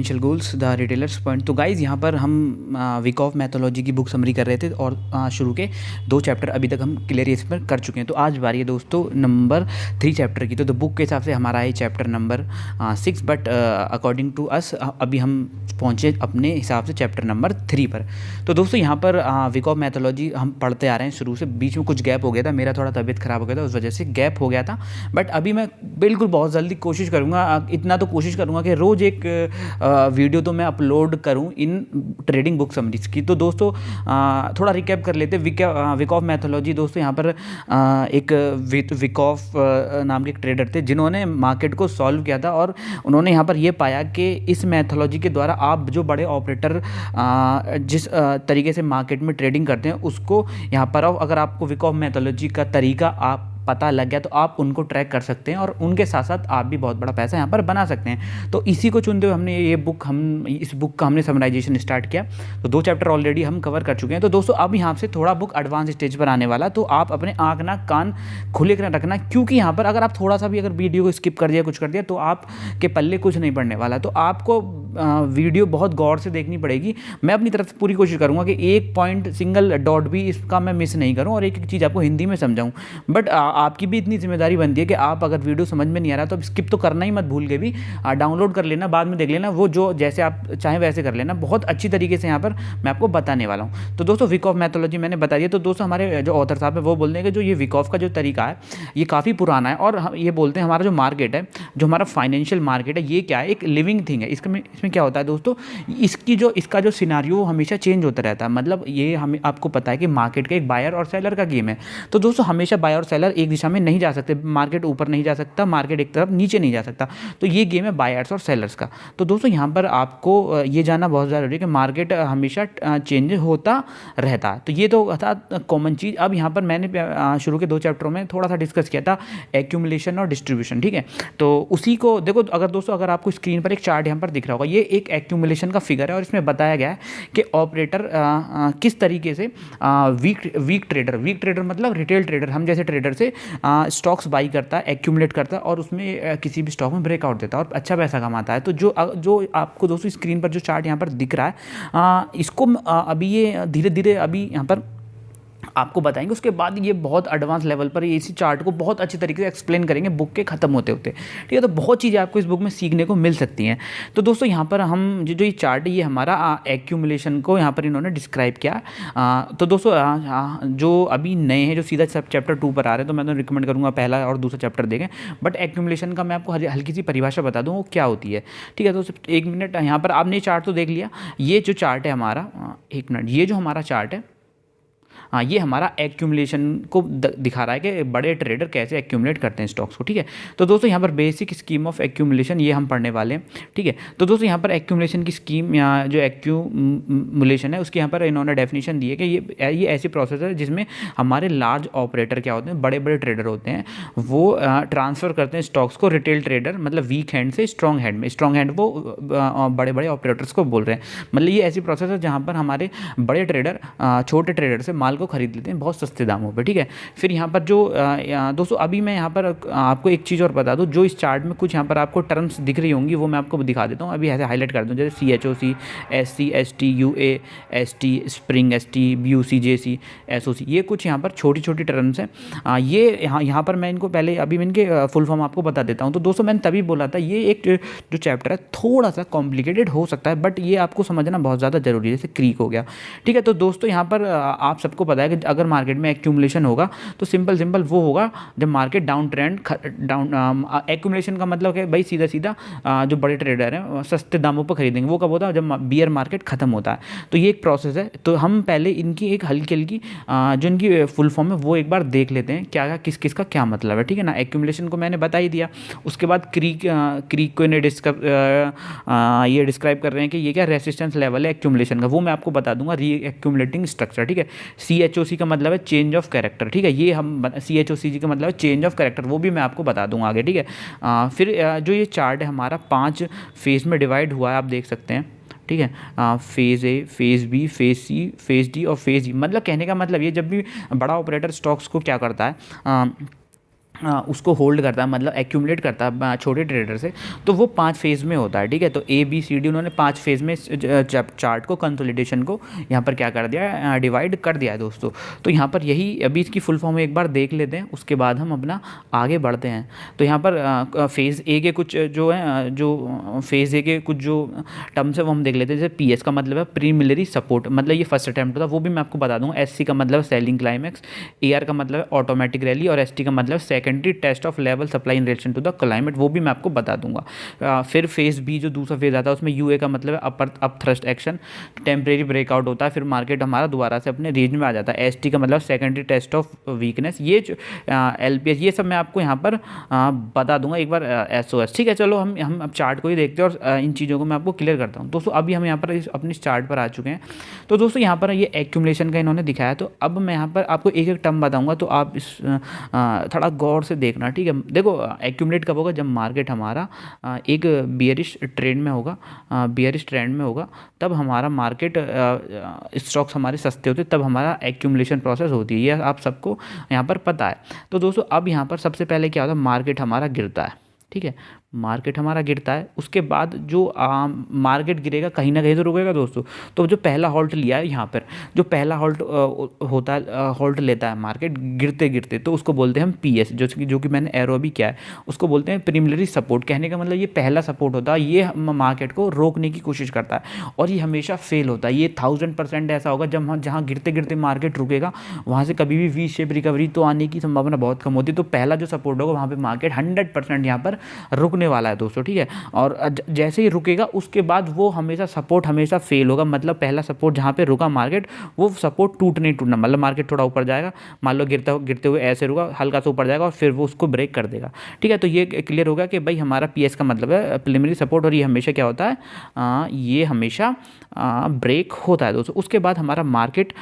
Financial goals the retailers point. तो guys यहाँ पर हम विकॉफ मैथोलॉजी की बुक समरी कर रहे थे और शुरू के 2 चैप्टर अभी तक हम क्लियर इस पर कर चुके हैं। तो आज बारी है दोस्तों नंबर 3 चैप्टर की। तो बुक के हिसाब से हमारा है chapter number 6, but according to us अभी हम पहुँचे अपने हिसाब से चैप्टर नंबर 3 पर। तो दोस्तों यहाँ पर विकॉफ मैथोलॉजी हम पढ़ते आ रहे हैं शुरू से। बीच में कुछ गैप हो गया था, मेरा थोड़ा तबीयत ख़राब हो गया था, उस वजह से गैप हो गया था। बट अभी मैं बिल्कुल बहुत जल्दी कोशिश करूँगा, इतना तो कोशिश करूँगा कि रोज़ एक वीडियो तो मैं अपलोड करूं इन ट्रेडिंग बुक समरीज की। तो दोस्तों थोड़ा रिकैप कर लेते हैं विकॉफ मैथोलॉजी। दोस्तों यहाँ पर एक विकॉफ नाम के एक ट्रेडर थे जिन्होंने मार्केट को सॉल्व किया था, और उन्होंने यहाँ पर ये पाया कि इस मैथोलॉजी के द्वारा आप जो बड़े ऑपरेटर जिस तरीके से मार्केट में ट्रेडिंग करते हैं उसको यहाँ पर अगर आपको विकॉफ मैथोलॉजी का तरीका आप पता लग गया तो आप उनको ट्रैक कर सकते हैं और उनके साथ साथ आप भी बहुत बड़ा पैसा यहाँ पर बना सकते हैं। तो इसी को चुनते हुए हमने इस बुक का हमने समराइजेशन स्टार्ट किया। तो 2 चैप्टर ऑलरेडी हम कवर कर चुके हैं। तो दोस्तों अब यहाँ से थोड़ा बुक एडवांस स्टेज पर आने वाला, तो आप अपने आँख नाक कान खुले कर रखना, क्योंकि यहाँ पर अगर आप थोड़ा सा भी अगर वीडियो को स्किप कर दिया, कुछ कर दिया, तो आपके पल्ले कुछ नहीं पड़ने वाला। तो आपको वीडियो बहुत गौर से देखनी पड़ेगी। मैं अपनी तरफ से पूरी कोशिश करूँगा कि एक पॉइंट सिंगल डॉट भी इसका मैं मिस नहीं करूँ और एक एक चीज़ आपको हिंदी में समझाऊँ। बट आपकी भी इतनी जिम्मेदारी बनती है कि आप अगर वीडियो समझ में नहीं आ रहा तो स्किप तो करना ही मत भूल के भी डाउनलोड कर लेना, बाद में देख लेना, वो जो जैसे आप चाहें वैसे कर लेना। बहुत अच्छी तरीके से यहाँ पर मैं आपको बताने वाला हूँ। तो दोस्तों विकॉफ मैथोलॉजी मैंने बता दिया। तो दोस्तों हमारे जो ऑथर साहब है वो बोलते हैं कि जो ये विकॉफ का जो तरीका है ये काफ़ी पुराना है, और ये बोलते हैं हमारा जो मार्केट है, जो हमारा फाइनेंशियल मार्केट है, ये क्या है, एक लिविंग थिंग है। इसमें क्या होता है दोस्तों, इसका जो सिनारियो हमेशा चेंज होता रहता है। मतलब ये हमें आपको पता है कि मार्केट का एक बायर और सेलर का गेम है। तो दोस्तों हमेशा बायर और सेलर एक दिशा में नहीं जा सकते, मार्केट ऊपर नहीं जा सकता, मार्केट एक तरफ नीचे नहीं जा सकता। तो ये गेम है बायर्स और सेलर्स का। तो दोस्तों यहाँ पर आपको ये जानना बहुत ज़रूरी है कि मार्केट हमेशा चेंज होता रहता है। तो ये तो था कॉमन चीज़। अब यहाँ पर मैंने शुरू के 2 चैप्टरों में थोड़ा सा डिस्कस किया था एक्यूमुलेशन और डिस्ट्रीब्यूशन, ठीक है। तो उसी को देखो, अगर आपको स्क्रीन पर एक चार्ट यहाँ पर दिख रहा होगा, ये एक एक्यूमुलेशन का फिगर है और इसमें बताया गया है कि ऑपरेटर किस तरीके से वीक ट्रेडर मतलब रिटेल ट्रेडर, हम जैसे ट्रेडर से स्टॉक्स बाई करता है, एक्यूमुलेट करता है और उसमें किसी भी स्टॉक में ब्रेकआउट देता है और अच्छा पैसा कमाता है। तो जो आपको दोस्तों स्क्रीन पर जो चार्ट यहाँ पर दिख रहा है, इसको अभी ये धीरे धीरे अभी यहाँ पर आपको बताएंगे। उसके बाद ये बहुत एडवांस लेवल पर इसी चार्ट को बहुत अच्छी तरीके से एक्सप्लेन करेंगे बुक के ख़त्म होते होते, ठीक है। तो बहुत चीज़ें आपको इस बुक में सीखने को मिल सकती हैं। तो दोस्तों यहाँ पर हम जो ये चार्ट है, ये हमारा एक्यूमुलेशन को यहाँ पर इन्होंने डिस्क्राइब किया। तो दोस्तों जो अभी नए हैं, जो सीधा चैप्टर 2 पर आ रहे हैं, तो मैं तो रिकमेंड करूँगा पहला और दूसरा चैप्टर देखें। बट एक्यूमुलेशन का मैं आपको हल्की सी परिभाषा बता दूँ वो क्या होती है, ठीक है। तो सिर्फ 1 मिनट, यहाँ पर आपने चार्ट तो देख लिया। ये जो चार्ट है हमारा, 1 मिनट, ये जो हमारा चार्ट है, हाँ, ये हमारा एक्यूमुलेशन को दिखा रहा है कि बड़े ट्रेडर कैसे एक्यूमुलेट करते हैं स्टॉक्स को, ठीक है। तो दोस्तों यहाँ पर बेसिक स्कीम ऑफ एक्यूमुलेशन ये हम पढ़ने वाले हैं, ठीक है। तो दोस्तों यहाँ पर एक्यूमुलेशन की स्कीम या जो एक्यूमुलेशन है उसकी यहाँ पर इन्होंने डेफिनेशन दी है कि ये ऐसी प्रोसेस है जिसमें हमारे लार्ज ऑपरेटर क्या होते हैं, बड़े बड़े ट्रेडर होते हैं, वो ट्रांसफ़र करते हैं स्टॉक्स को रिटेल ट्रेडर मतलब वीक हैंड से स्ट्रॉन्ग हैंड में। स्ट्रॉन्ग हैंड वो बड़े बड़े ऑपरेटर्स को बोल रहे हैं। मतलब ये ऐसी प्रोसेस है जहाँ पर हमारे बड़े ट्रेडर छोटे ट्रेडर से माल को खरीद लेते हैं बहुत सस्ते दामों पे, ठीक है। फिर यहाँ पर जो दोस्तों अभी मैं यहाँ पर आपको एक चीज़ और बता दूँ, जो इस चार्ट में कुछ यहाँ पर आपको टर्म्स दिख रही होंगी वो मैं आपको दिखा देता हूँ। अभी ऐसे हाईलाइट कर दूँ, जैसे CHOC, SC, ST, UA, ST, spring ST, BUC, JC, SOC, ये कुछ यहाँ पर छोटी छोटी टर्म्स हैं। ये यहाँ पर मैं इनको पहले अभी मैं इनके फुल फॉर्म आपको बता देता हूँ। तो दोस्तों मैंने तभी बोला था ये एक जो चैप्टर है थोड़ा सा कॉम्प्लिकेटेड हो सकता है, बट ये आपको समझना बहुत ज़्यादा जरूरी है। जैसे क्रीक हो गया, ठीक है। तो दोस्तों यहाँ पर आप सबको पता है कि अगर मार्केट में एक्यूमुलेशन होगा तो सिंपल वो होगा जब मार्केट डाउन ट्रेंड एक्यूमुलेशन का मतलब है भाई सीधा सीधा जो बड़े ट्रेडर हैं सस्ते दामों पर खरीदेंगे। वो कब होता है, जब बियर मार्केट खत्म होता है। तो ये एक प्रोसेस है। तो हम पहले इनकी एक हल्की जो इनकी फुल फॉर्म है वो एक बार देख लेते हैं क्या किसका क्या मतलब है, ठीक है ना। एक्यूमुलेशन को मैंने बता ही दिया। उसके बाद क्रीक को इन्हें ये डिस्क्राइब कर रहे हैं कि ये क्या रेसिस्टेंस लेवल है एक्यूमुलेशन का, वो मैं आपको बता दूंगा। री एक्यूमुलेटिंग स्ट्रक्चर, ठीक है। CHOC का मतलब है चेंज ऑफ कैरेक्टर, ठीक है। ये हम CHOC का मतलब है चेंज ऑफ कैरेक्टर, वो भी मैं आपको बता दूंगा आगे, ठीक है। फिर जो ये चार्ट है हमारा 5 फेज में डिवाइड हुआ है, आप देख सकते हैं, ठीक है। Phase A, phase B, phase C, phase D और फेज़ E। मतलब कहने का मतलब ये, जब भी बड़ा ऑपरेटर स्टॉक्स को क्या करता है, उसको होल्ड करता है, मतलब एक्यूमुलेट करता है छोटे ट्रेडर से, तो वो 5 फेज़ में होता है, ठीक है। तो ए बी सी डी उन्होंने 5 फेज़ में चार्ट को, कंसोलिडेशन को यहाँ पर क्या कर दिया, डिवाइड कर दिया है दोस्तों। तो यहाँ पर यही अभी इसकी फुल फॉर्म एक बार देख लेते हैं, उसके बाद हम अपना आगे बढ़ते हैं। तो यहाँ पर फेज़ ए के कुछ जो है, जो फेज़ ए के कुछ जो टर्म्स है वो हम देख लेते हैं। जैसे पी एस का मतलब है प्रीमिलरी सपोर्ट, मतलब ये फर्स्ट अटैम्प्ट था, वो भी मैं आपको बता दूँगा। एस सी का मतलब सेलिंग क्लाइमैक्स, ए आर का मतलब है ऑटोमेटिक रैली, और एस टी का मतलब secondary test of level supply in relation to the climate, वो भी मैं आपको बता दूंगा। फिर फेज बी जो दूसरा फेज आता है, उसमें यूए का मतलब है upper up thrust action, temporary breakout होता है, फिर मार्केट हमारा दोबारा से अपने रेंज में आ जाता है। एसटी का मतलब सेकेंडरी टेस्ट ऑफ वीकनेस, ये जो एलपीएस, ये सब मैं आपको यहाँ पर बता दूंगा एक बार एसओएस, ठीक है। चलो हम अब चार्ट को ही देखते हैं और इन चीज़ों को मैं आपको क्लियर करता हूँ दोस्तों। अभी हम यहाँ पर अपने चार्ट पर आ चुके हैं। तो दोस्तों यहाँ पर ये एक्यूमुलेशन का इन्होंने दिखाया, तो अब मैं यहाँ पर आपको एक एक टर्म बताऊंगा, तो आप इस थोड़ा गौर से देखना, ठीक है। देखो एक्यूमुलेट कब होगा, जब मार्केट हमारा एक बियरिश ट्रेंड में होगा, बियरिश ट्रेंड में होगा, तब हमारा मार्केट स्टॉक्स हमारे सस्ते होते, तब हमारा एक्यूमुलेशन प्रोसेस होती है, ये आप सबको यहाँ पर पता है। तो दोस्तों अब यहाँ पर सबसे पहले क्या होता है, मार्केट हमारा गिरता है, ठीक है। मार्केट हमारा गिरता है, उसके बाद जो मार्केट गिरेगा कहीं ना कहीं तो रुकेगा दोस्तों। तो जो पहला हॉल्ट लिया है यहाँ पर, जो पहला हॉल्ट होता है, हॉल्ट लेता है मार्केट गिरते गिरते, तो उसको बोलते हैं हम पीएस, जो कि मैंने एरो भी किया है, उसको बोलते हैं प्रीमिलरी सपोर्ट। कहने का मतलब ये पहला सपोर्ट होता है, ये मार्केट को रोकने की कोशिश करता है और ये हमेशा फेल होता है। ये 1000% ऐसा होगा, जब जहाँ गिरते गिरते मार्केट रुकेगा, वहाँ से कभी भी वी शेप रिकवरी तो आने की संभावना बहुत कम होती है। तो पहला जो सपोर्ट होगा, वहाँ पर मार्केट 100% यहाँ पर रुकने वाला है दोस्तों, ठीक है। और जैसे ही रुकेगा, उसके बाद वो हमेशा सपोर्ट हमेशा फेल होगा, मतलब पहला सपोर्ट जहाँ पे रुका मार्केट, वो सपोर्ट टूटने टूटना, मतलब मार्केट थोड़ा ऊपर जाएगा, मान लो गिरते हुए ऐसे रुका, हल्का सा ऊपर जाएगा और फिर वो उसको ब्रेक कर देगा, ठीक है। तो ये क्लियर होगा कि भाई हमारा पीएस का मतलब है प्रीलिमिनरी सपोर्ट, और ये हमेशा क्या होता है, ये हमेशा ब्रेक होता है दोस्तों। उसके बाद हमारा मार्केट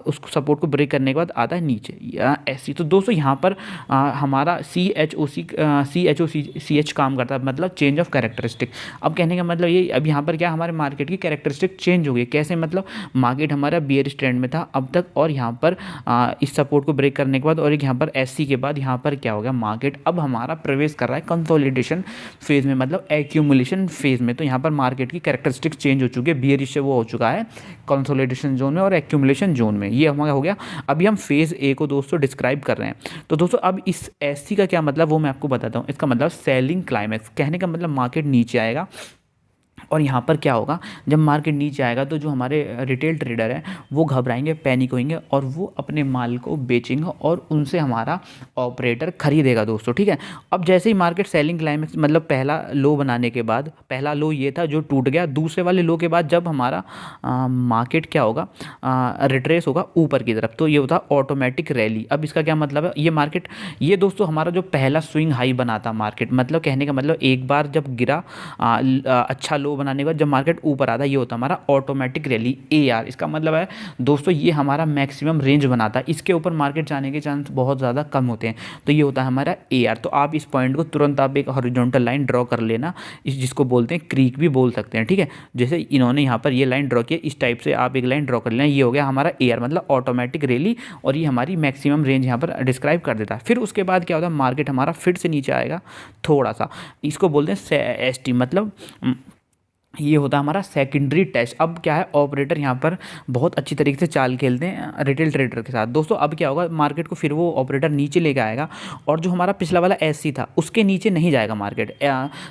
उस सपोर्ट को ब्रेक करने के बाद आता है नीचे ऐसी। तो दोस्तों यहाँ पर हमारा सी एच काम करता है, मतलब चेंज ऑफ कैरेक्टरिस्टिक। अब कहने का मतलब ये, अब यहाँ पर क्या हमारे मार्केट की कैरेक्टरिस्टिक चेंज हो गई, कैसे, मतलब मार्केट हमारा बियरिश ट्रेंड में था अब तक, और यहाँ पर इस सपोर्ट को ब्रेक करने के बाद और एक यहाँ पर एससी के बाद यहाँ पर क्या हो गया, मार्केट अब हमारा प्रवेश कर रहा है कंसोलिडेशन फेज में, मतलब एक्यूमुलेशन फेज में। तो यहाँ पर मार्केट की कैरेक्टरिस्टिक चेंज हो चुकी है, बियरिश से वो हो चुका है कंसोलिडेशन जोन में और एक्यूमुलेशन जोन में, ये हमारा हो गया। अभी हम फेज ए को दोस्तों डिस्क्राइब कर रहे हैं। तो दोस्तों अब इस एससी का क्या मतलब, वो मैं आपको बताता हूँ। इसका मतलब सेलिंग क्लाइमैक्स, कहने का मतलब मार्केट नीचे आएगा, और यहाँ पर क्या होगा, जब मार्केट नीचे आएगा तो जो हमारे रिटेल ट्रेडर हैं वो घबराएंगे, पैनिक होंगे, और वो अपने माल को बेचेंगे और उनसे हमारा ऑपरेटर खरीदेगा दोस्तों, ठीक है। अब जैसे ही मार्केट सेलिंग क्लाइमेक्स, मतलब पहला लो बनाने के बाद, पहला लो ये था जो टूट गया, दूसरे वाले लो के बाद जब हमारा मार्केट क्या होगा, रिट्रेस होगा ऊपर की तरफ, तो ये होता ऑटोमेटिक रैली। अब इसका क्या मतलब है, ये मार्केट, ये दोस्तों हमारा जो पहला स्विंग हाई बनाता मार्केट, मतलब कहने का मतलब एक बार जब गिरा, अच्छा लो बनाने के बाद जब मार्केट ऊपर आता है, ये होता है हमारा ऑटोमेटिक रैली एआर। इसका मतलब है दोस्तों ये हमारा मैक्सिमम रेंज बनाता है, इसके ऊपर मार्केट जाने के चांस बहुत ज़्यादा कम होते हैं, तो ये होता है हमारा एआर। तो आप इस पॉइंट को तुरंत आप एक हॉरिजॉन्टल लाइन ड्रॉ कर लेना, जिसको बोलते हैं क्रीक भी बोल सकते हैं, ठीक है। जैसे इन्होंने यहाँ पर ये लाइन ड्रॉ किया, इस टाइप से आप एक लाइन ड्रॉ कर लेना, ये हो गया हमारा एआर, मतलब ऑटोमेटिक रैली, और ये हमारी मैक्सिमम रेंज यहाँ पर डिस्क्राइब कर देता है। फिर उसके बाद क्या होता है, मार्केट हमारा फिर से नीचे आएगा थोड़ा सा, इसको बोलते हैं एसटी, मतलब ये होता है हमारा सेकेंडरी टेस्ट। अब क्या है, ऑपरेटर यहाँ पर बहुत अच्छी तरीके से चाल खेलते हैं रिटेल ट्रेडर के साथ दोस्तों। अब क्या होगा, मार्केट को फिर वो ऑपरेटर नीचे लेके आएगा, और जो हमारा पिछला वाला एससी था उसके नीचे नहीं जाएगा मार्केट,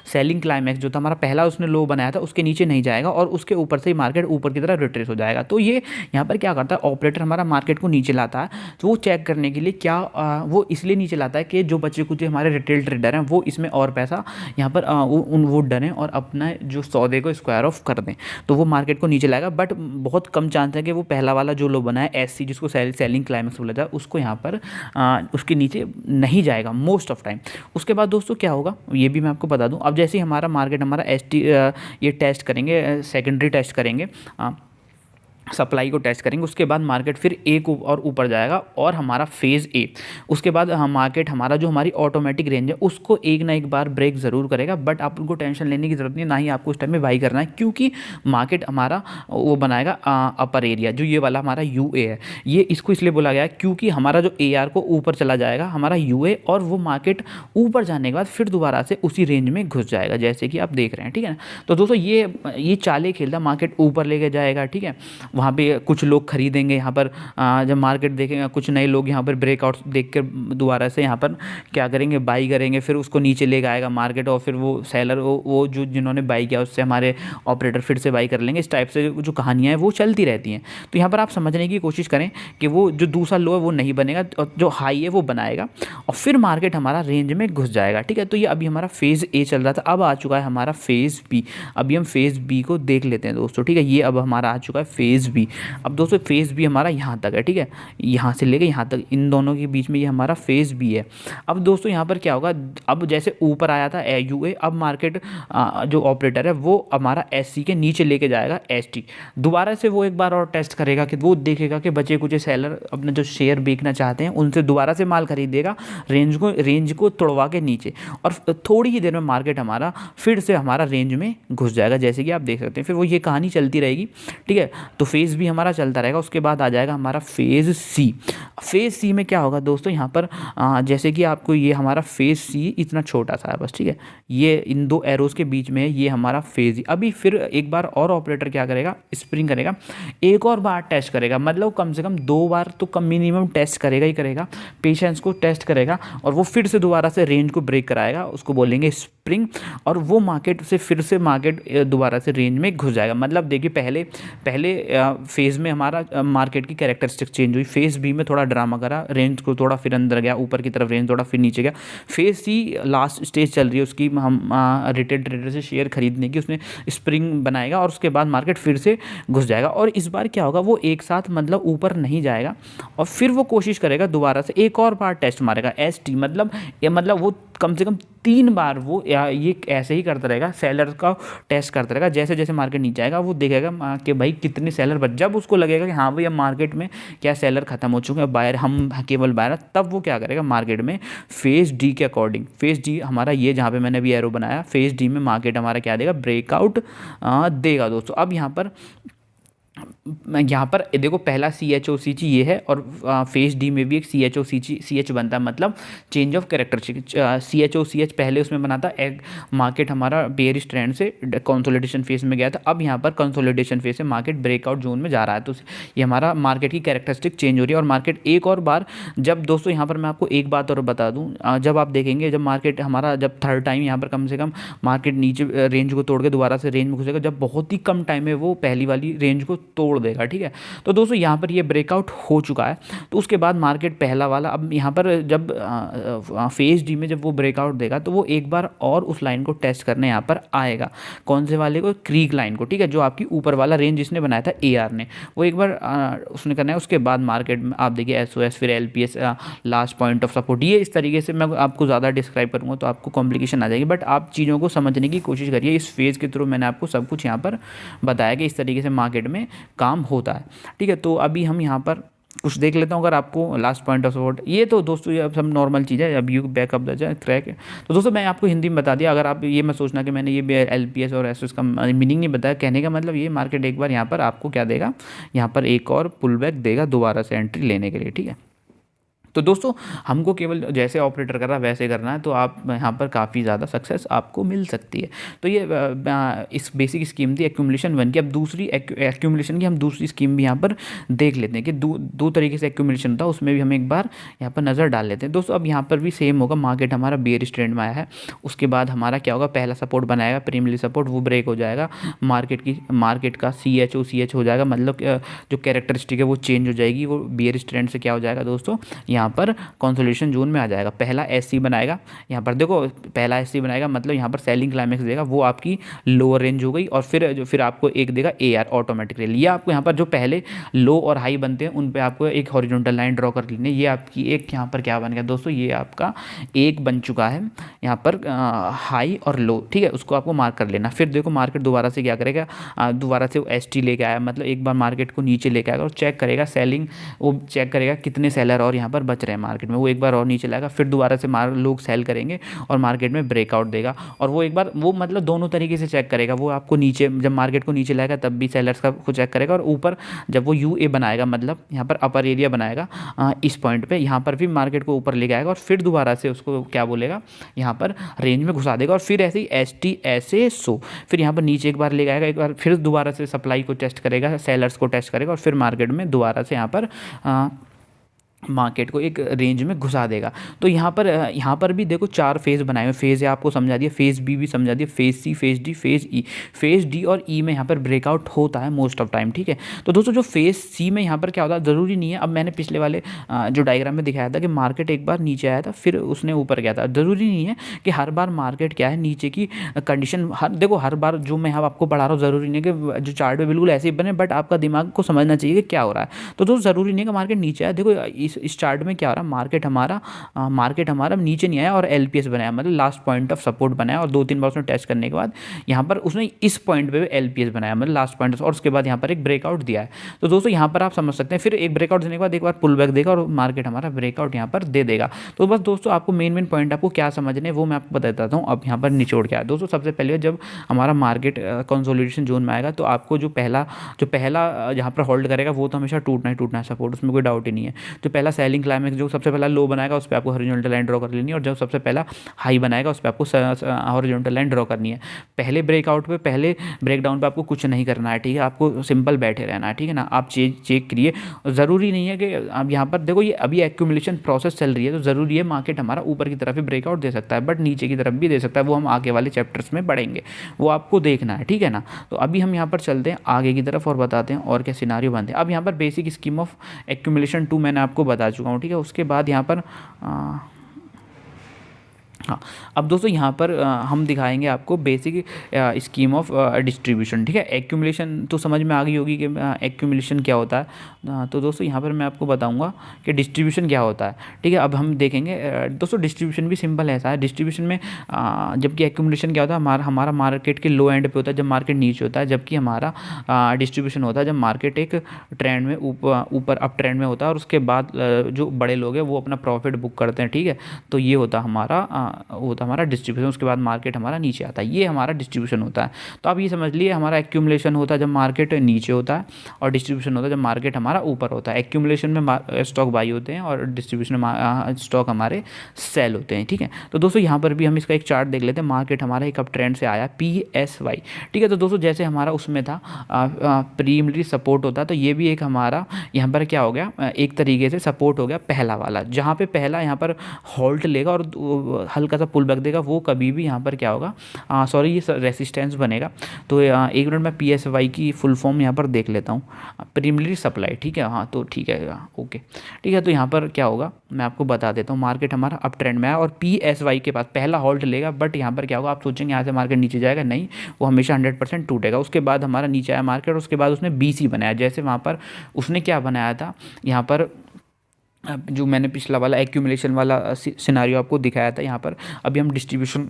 सेलिंग क्लाइमैक्स जो था हमारा पहला उसने लो बनाया था उसके नीचे नहीं जाएगा, और उसके ऊपर से ही मार्केट ऊपर की तरफ रिट्रेस हो जाएगा। तो ये यहाँ पर क्या करता है, ऑपरेटर हमारा मार्केट को नीचे लाता है, तो वो चेक करने के लिए क्या, वो इसलिए नीचे लाता है कि जो बच्चे कुछ हमारे रिटेल ट्रेडर हैं वो इसमें और पैसा यहाँ पर वो डरें और अपना जो सौदे को स्क्वायर ऑफ कर दें, तो वो मार्केट को नीचे लाएगा। बट बहुत कम चांस है कि वो पहला वाला जो लो बना है एससी, जिसको सेलिंग क्लाइमैक्स बोला जाता है, उसको यहाँ पर उसके नीचे नहीं जाएगा मोस्ट ऑफ टाइम। उसके बाद दोस्तों क्या होगा, ये भी मैं आपको बता दूं। अब जैसे ही हमारा मार्केट हमारा एसटी ये टेस्ट करेंगे, सेकेंडरी टेस्ट करेंगे, सप्लाई को टेस्ट करेंगे, उसके बाद मार्केट फिर ए को और ऊपर जाएगा और हमारा फेज़ ए, उसके बाद हम मार्केट हमारा जो हमारी ऑटोमेटिक रेंज है उसको एक ना एक बार ब्रेक ज़रूर करेगा। बट आप उनको टेंशन लेने की ज़रूरत नहीं, ना ही आपको उस टाइम में बाई करना है, क्योंकि मार्केट हमारा वो बनाएगा अपर एरिया, जो ये वाला हमारा यू ए है। ये इसको इसलिए बोला गया है क्योंकि हमारा जो ए आर को ऊपर चला जाएगा हमारा यू ए, और वो मार्केट ऊपर जाने के बाद फिर दोबारा से उसी रेंज में घुस जाएगा, जैसे कि आप देख रहे हैं, ठीक है ना। तो दोस्तों ये चालें खेलता, मार्केट ऊपर लेके जाएगा, ठीक है। वहाँ पे कुछ लोग खरीदेंगे यहाँ पर, जब मार्केट देखेंगे कुछ नए लोग यहाँ पर ब्रेकआउट देख कर दोबारा से यहाँ पर क्या करेंगे, बाई करेंगे, फिर उसको नीचे लेके आएगा मार्केट, और फिर वो सेलर वो जो जिन्होंने बाई किया उससे हमारे ऑपरेटर फिर से बाई कर लेंगे। इस टाइप से जो कहानियाँ हैं वो चलती रहती हैं। तो यहाँ पर आप समझने की कोशिश करें कि वो जो दूसरा लो है वो नहीं बनेगा और जो हाई है वो बनाएगा, और फिर मार्केट हमारा रेंज में घुस जाएगा, ठीक है। तो ये अभी हमारा फेज़ ए चल रहा था, अब आ चुका है हमारा फेज़ बी। अभी हम फेज़ बी को देख लेते हैं दोस्तों, ठीक है। ये अब हमारा आ चुका है फेज़ बी। अब दोस्तों फेज़ बी हमारा यहाँ तक है, ठीक है, यहाँ से लेके यहाँ तक, इन दोनों के बीच में ये हमारा फेज़ बी है। अब दोस्तों यहाँ पर क्या होगा, अब जैसे ऊपर आया था यू ए, अब मार्केट जो ऑपरेटर है वो हमारा एस सी के नीचे लेके जाएगा एस टी। दोबारा से वो एक बार और टेस्ट करेगा कि वो देखेगा कि बचे कुछ सेलर अपने जो शेयर बेचना चाहते हैं उनसे दोबारा से माल खरीदेगा, रेंज को तोड़वा के नीचे, और थोड़ी ही देर में मार्केट हमारा फिर से हमारा रेंज में घुस जाएगा, जैसे कि आप देख सकते हैं। फिर वो ये कहानी चलती रहेगी, ठीक है। तो फेज़ भी हमारा चलता रहेगा। उसके बाद आ जाएगा हमारा फेज़ सी। फेज़ सी में क्या होगा दोस्तों, यहाँ पर जैसे कि आपको ये हमारा फेज़ सी इतना छोटा सा है बस, ठीक है, ये इन दो एरोज़ के बीच में है, ये हमारा फेज़। अभी फिर एक बार और ऑपरेटर क्या करेगा, स्प्रिंग करेगा, एक और बार टेस्ट करेगा, मतलब कम से कम 2 बार तो कम मिनिमम टेस्ट करेगा ही करेगा, पेशेंस को टेस्ट करेगा, और वो फिर से दोबारा से रेंज को ब्रेक कराएगा, उसको बोलेंगे स्प्रिंग, और वो मार्केट से फिर से मार्केट दोबारा से रेंज में घुस जाएगा। मतलब देखिए पहले फेज़ में हमारा मार्केट की कैरेक्टरिस्टिक चेंज हुई, फेज़ बी में थोड़ा ड्रामा करा, रेंज को थोड़ा फिर अंदर गया ऊपर की तरफ, रेंज थोड़ा फिर नीचे गया। फेज़ सी लास्ट स्टेज चल रही है उसकी, हम रिटेल ट्रेडर से शेयर खरीदने की, उसने स्प्रिंग बनाएगा और उसके बाद मार्केट फिर से घुस जाएगा। और इस बार क्या होगा, वो एक साथ मतलब ऊपर नहीं जाएगा, और फिर वो कोशिश करेगा दोबारा से एक और बार टेस्ट मारेगा एस टी, मतलब वो कम से कम 3 बार वो ये ऐसे ही करता रहेगा, सेलर का टेस्ट करता रहेगा। जैसे जैसे मार्केट नीचे आएगा वो देखेगा कि भाई कितने सेलर बच, जब उसको लगेगा कि हाँ भाई अब मार्केट में क्या सेलर खत्म हो चुके हैं, बायर हम केवल बायर, तब वो क्या करेगा मार्केट में फेज़ डी के अकॉर्डिंग, फेज़ डी हमारा ये जहाँ पे मैंने अभी एरो बनाया, फेज़ डी में मार्केट हमारा क्या देगा, ब्रेकआउट देगा दोस्तों। अब यहाँ पर देखो पहला सी एच ओ सी ची ये है, और फेज़ डी में भी एक सी एच ओ सी एच बनता है, मतलब change of characteristic. C H O C H पहले उसमें बना था, एक मार्केट हमारा बेयरिश ट्रेंड से कंसोलिडेशन फेज में गया था, अब यहाँ पर कंसोलिडेशन फेज से मार्केट ब्रेकआउट जोन में जा रहा है। तो ये हमारा मार्केट की कैरेक्टरिस्टिक चेंज हो रही है, और मार्केट एक और बार, जब दोस्तों यहाँ पर मैं आपको एक बात और बता दूँ, जब आप देखेंगे जब मार्केट हमारा जब थर्ड टाइम यहाँ पर कम से कम मार्केट नीचे रेंज को तोड़ के दोबारा से रेंज में घुसेगा, जब बहुत ही कम टाइम में वो पहली वाली रेंज को तोड़ देगा, ठीक है। तो दोस्तों यहाँ पर ये ब्रेकआउट हो चुका है, तो उसके बाद मार्केट पहला वाला, अब यहाँ पर जब फेज डी में जब वो ब्रेकआउट देगा तो वो एक बार और उस लाइन को टेस्ट करने यहाँ पर आएगा, कौन से वाले को, क्रीक लाइन को, ठीक है, जो आपकी ऊपर वाला रेंज जिसने बनाया था ए आर ने, वो एक बार उसने करना है। उसके बाद मार्केट में आप देखिए एस ओ एस, फिर L P S, last point of support, ये इस तरीके से मैं आपको ज़्यादा डिस्क्राइब करूँगा तो आपको कॉम्प्लिकेशन आ जाएगी, बट आप चीज़ों को समझने की कोशिश करिए। इस फेज़ के थ्रू मैंने आपको सब कुछ यहाँ पर बताया कि इस तरीके से मार्केट में काम होता है, ठीक है। तो अभी हम यहाँ पर कुछ देख लेता हूँ, अगर आपको लास्ट पॉइंट ऑफ सपोर्ट, ये तो दोस्तों ये सब नॉर्मल चीज़ है, अब यू बैकअप द जाए क्रैक है। तो दोस्तों मैं आपको हिंदी में बता दिया, अगर आप ये मत सोचना कि मैंने ये एल पी एस और एस का मीनिंग नहीं बताया, कहने का मतलब ये मार्केट एक बार यहाँ पर आपको क्या देगा, यहाँ पर एक और पुल बैक देगा दोबारा से एंट्री लेने के लिए, ठीक है। तो दोस्तों हमको केवल जैसे ऑपरेटर कर रहा है वैसे करना है, तो आप यहाँ पर काफ़ी ज़्यादा सक्सेस आपको मिल सकती है। तो ये इस बेसिक स्कीम थी एक्यूमुलेशन 1 की। अब दूसरी एक्यूमुलेशन की हम दूसरी स्कीम भी यहाँ पर देख लेते हैं कि दो तरीके से एक्यूमुलेशन होता है, उसमें भी हम एक बार यहाँ पर नज़र डाल लेते हैं। दोस्तों अब यहाँ पर भी सेम होगा, मार्केट हमारा बेयरिश ट्रेंड में आया है, उसके बाद हमारा क्या होगा, पहला सपोर्ट बनाएगा प्राइमरी सपोर्ट, वो ब्रेक हो जाएगा, मार्केट का सी एच हो जाएगा, मतलब जो कैरेक्टरिस्टिक है वो चेंज हो जाएगी, वो बेयरिश ट्रेंड से क्या हो जाएगा दोस्तों, यहाँ यहाँ पर कंसोलिडेशन जोन में आ जाएगा। पहला एससी बनाएगा, यहाँ पर देखो पहला एससी बनाएगा मतलब यहाँ पर सेलिंग क्लाइमेक्स देगा, वो आपकी लोअर रेंज हो गई। और फिर आपको एक देगा एआर ऑटोमेटिकली। ये आपको यहाँ पर जो पहले लो और हाई बनते हैं उन पे आपको एक हॉरिजॉन्टल लाइन ड्रॉ कर लेनी है। ये आपकी एक यहाँ पर क्या बन गया दोस्तों, ये आपका एक बन चुका है यहाँ पर हाई और लो, ठीक है, उसको आपको मार्क कर लेना। फिर देखो मार्केट दोबारा से क्या करेगा, दोबारा से वो एसटी लेके आया, मतलब एक बार मार्केट को नीचे लेके आएगा और चेक करेगा सेलिंग, वो चेक करेगा कितने सेलर और यहाँ पर बच रहे हैं मार्केट में, वो एक बार और नीचे लाएगा। फिर दोबारा से लोग सेल करेंगे और मार्केट में ब्रेकआउट देगा। और वो एक बार वो मतलब दोनों तरीके से चेक करेगा, वो आपको नीचे जब मार्केट को नीचे लाएगा तब भी सेलर्स का को चेक करेगा, और ऊपर जब वो यूए बनाएगा मतलब यहाँ पर अपर एरिया बनाएगा इस पॉइंट पे, यहाँ पर भी मार्केट को ऊपर लेके आएगा और फिर दोबारा से उसको क्या बोलेगा, यहाँ पर रेंज में घुसा देगा। और फिर ऐसे ही एसटी ऐसे सो, फिर यहाँ पर नीचे एक बार लेके आएगा, एक बार फिर दोबारा से सप्लाई को टेस्ट करेगा, सेलर्स को टेस्ट करेगा, और फिर मार्केट में दोबारा से यहाँ पर मार्केट को एक रेंज में घुसा देगा। तो यहाँ पर भी देखो 4 फेज़ बनाए हुए, फेज़ है आपको समझा दिया, फेज़ बी भी समझा दिया, phase C, phase D, phase E. Phase D और ई में यहाँ पर ब्रेकआउट होता है मोस्ट ऑफ टाइम, ठीक है। तो दोस्तों जो फेज़ सी में यहाँ पर क्या होता है, ज़रूरी नहीं है, अब मैंने पिछले वाले जो डायग्राम में दिखाया था कि मार्केट एक बार नीचे आया था फिर उसने ऊपर गया था, ज़रूरी नहीं है कि हर बार मार्केट क्या है नीचे की कंडीशन, देखो हर बार जो मैं आपको पढ़ा रहा हूँ ज़रूरी नहीं है कि जो चार्ट पे बिल्कुल ऐसे ही बने, बट आपका दिमाग को समझना चाहिए कि क्या हो रहा है। तो दोस्तों ज़रूरी नहीं है कि मार्केट नीचे आया, देखो इस चार्ट में क्या हो रहा है, मार्केट हमारा नीचे नहीं आया और एलपीएस बनाया, मतलब लास्ट पॉइंट ऑफ सपोर्ट बनाया, और 2-3 बार उसने टेस्ट करने के बाद यहाँ पर उसने इस पॉइंट पे एलपीएस बनाया, मतलब लास्ट पॉइंट, और उसके बाद यहाँ पर एक ब्रेकआउट दिया है। तो दोस्तों यहाँ पर आप समझ सकते हैं, फिर एक ब्रेकआउट देने के बाद एक बार पुल बैक देगा और मार्केट हमारा ब्रेकआउट यहाँ पर दे देगा। तो बस दोस्तों आपको मेन पॉइंट आपको क्या समझने वो मैं आपको बता देता हूँ। अब यहाँ पर निचोड़ क्या है दोस्तों, सबसे पहले जब हमारा मार्केट कंसोलिडेशन जोन में आएगा तो आपको जो पहला यहाँ पर होल्ड करेगा वो तो हमेशा टूटना ही टूटना है सपोर्ट, उसमें कोई डाउट ही नहीं है। तो पहला सेलिंग क्लाइमेक्स जो सबसे पहला लो बनाएगा उस पर आपको हॉरिजॉन्टल लाइन ड्रॉ कर लेनी है, और जब सबसे पहला हाई बनाएगा उस पर आपको हॉरिजॉन्टल लाइन ड्रॉ करनी है। पहले ब्रेकआउट पे, पहले ब्रेकडाउन पे आपको कुछ नहीं करना है, ठीक है, आपको सिंपल बैठे रहना है, ठीक है ना। आप चेक करिए, ज़रूरी नहीं है कि आप यहाँ पर देखो ये अभी एक्यूमुलेशन प्रोसेस चल रही है, तो ज़रूरी है मार्केट हमारा ऊपर की तरफ भी ब्रेकआउट दे सकता है, बट नीचे की तरफ भी दे सकता है, वो हम आगे वाले चैप्टर्स में पढ़ेंगे, वो आपको देखना है, ठीक है ना। तो अभी हम यहाँ पर चलते हैं आगे की तरफ और बताते हैं और क्या सिनारियो बनते हैं। अब यहाँ पर बेसिक स्कीम ऑफ एक्यूमुलेशन 2 मैंने आपको बता चुका हूँ, ठीक है। उसके बाद यहाँ पर हाँ, अब दोस्तों यहाँ पर हम दिखाएंगे आपको बेसिक स्कीम ऑफ डिस्ट्रीब्यूशन, ठीक है। एक्यूमुलेशन तो समझ में आ गई होगी कि एक्यूमुलेशन क्या होता है। तो दोस्तों यहाँ पर मैं आपको बताऊंगा कि डिस्ट्रीब्यूशन क्या होता है, ठीक है। अब हम देखेंगे दोस्तों डिस्ट्रीब्यूशन भी सिंपल ऐसा है। डिस्ट्रीब्यूशन में जबकि एक्यूमुलेशन क्या होता है, हमारा मार्केट के लो एंड पे होता है जब मार्केट नीचे होता है, जबकि हमारा डिस्ट्रीब्यूशन होता है जब मार्केट एक ट्रेंड में ऊपर अप ट्रेंड में होता है, और उसके बाद जो बड़े लोग हैं वो अपना प्रॉफिट बुक करते हैं, ठीक है। तो ये होता हमारा डिस्ट्रीब्यूशन। उसके बाद मार्केट हमारा नीचे आता है, ये हमारा डिस्ट्रीब्यूशन होता है। तो आप ये समझ लिए हमारा एक्यूमुलेशन होता है जब मार्केट नीचे होता है, और डिस्ट्रीब्यूशन होता है जब मार्केट हमारा ऊपर होता है। एक्यूमुलेशन में स्टॉक बाई होते हैं और डिस्ट्रीब्यूशन में स्टॉक हमारे सेल होते हैं, ठीक है। तो दोस्तों यहाँ पर भी हम इसका एक चार्ट देख लेते हैं। मार्केट हमारा एक अप ट्रेंड से आया PSY, ठीक है। तो दोस्तों जैसे हमारा उसमें था प्रीलिमिनरी सपोर्ट होता है, तो ये भी एक हमारा यहाँ पर क्या हो गया, एक तरीके से सपोर्ट हो गया पहला वाला, जहाँ पे पहला यहाँ पर होल्ड लेगा और हल्का सा पुल बैक देगा, वो कभी भी यहाँ पर क्या होगा, ये रेसिस्टेंस बनेगा। तो एक मिनट में PSY की फुल फॉर्म यहाँ पर देख लेता हूँ, प्रीलिमिनरी सप्लाई, ठीक है। हाँ तो ठीक है, ओके, ठीक है। तो यहाँ पर क्या होगा मैं आपको बता देता हूँ। मार्केट हमारा अप ट्रेंड में आया और PSY के पास पहला होल्ड लेगा, बट यहाँ पर क्या होगा, आप सोचेंगे यहाँ से मार्केट नीचे जाएगा, नहीं, वो हमेशा 100% टूटेगा। उसके बाद हमारा नीचे आया मार्केट, उसके बाद उसने BC बनाया, जैसे वहाँ पर उसने क्या बनाया था, यहाँ पर जो मैंने पिछला वाला एक्यूमुलेशन वाला सिनारियो आपको दिखाया था। यहाँ पर अभी हम डिस्ट्रीब्यूशन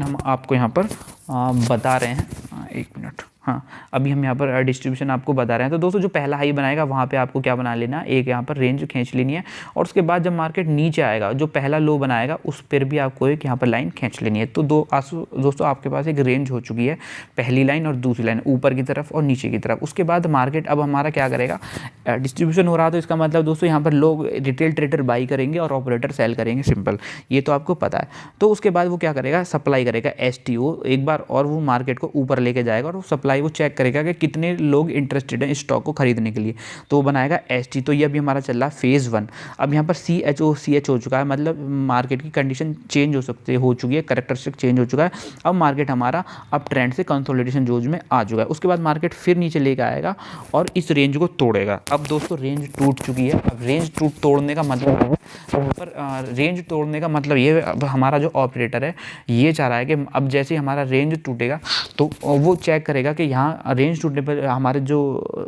हम आपको यहाँ पर बता रहे हैं, एक मिनट, हाँ अभी हम यहाँ पर डिस्ट्रीब्यूशन आपको बता रहे हैं। तो दोस्तों जो पहला हाई बनाएगा वहाँ पे आपको क्या बना लेना, एक यहाँ पर रेंज खींच लेनी है, और उसके बाद जब मार्केट नीचे आएगा जो पहला लो बनाएगा उस पर भी आपको एक यहाँ पर लाइन खींच लेनी है। तो दोस्तों आपके पास एक रेंज हो चुकी है, पहली लाइन और दूसरी लाइन ऊपर की तरफ और नीचे की तरफ। उसके बाद मार्केट अब हमारा क्या करेगा, डिस्ट्रीब्यूशन हो रहा, तो इसका मतलब दोस्तों यहाँ पर लोग रिटेल ट्रेडर बाई करेंगे और ऑपरेटर सेल करेंगे, सिंपल, ये तो आपको पता है। तो उसके बाद वो क्या करेगा, सप्लाई करेगा STO एक बार, और वो मार्केट को ऊपर लेके जाएगा और वो सप्लाई सप्लाई वो चेक करेगा कि कितने लोग इंटरेस्टेड हैं इस स्टॉक को खरीदने के लिए, तो वो बनाएगा ST। तो ये अभी हमारा चल रहा है फेज़ 1। अब यहाँ पर CH हो चुका है, मतलब मार्केट की कंडीशन चेंज हो चुकी है, करेक्टरिस्टिक चेंज हो चुका है। अब मार्केट हमारा अप ट्रेंड से कंसोलिडेशन जोन में आ चुका है। उसके बाद मार्केट फिर नीचे लेकर आएगा और इस रेंज को तोड़ेगा। अब दोस्तों रेंज टूट चुकी है। अब रेंज तोड़ने का मतलब है, पर रेंज तोड़ने का मतलब ये, अब हमारा जो ऑपरेटर है ये चाह रहा है कि अब जैसे हमारा रेंज टूटेगा तो वो चेक करेगा कि यहाँ रेंज टूटने पर हमारे जो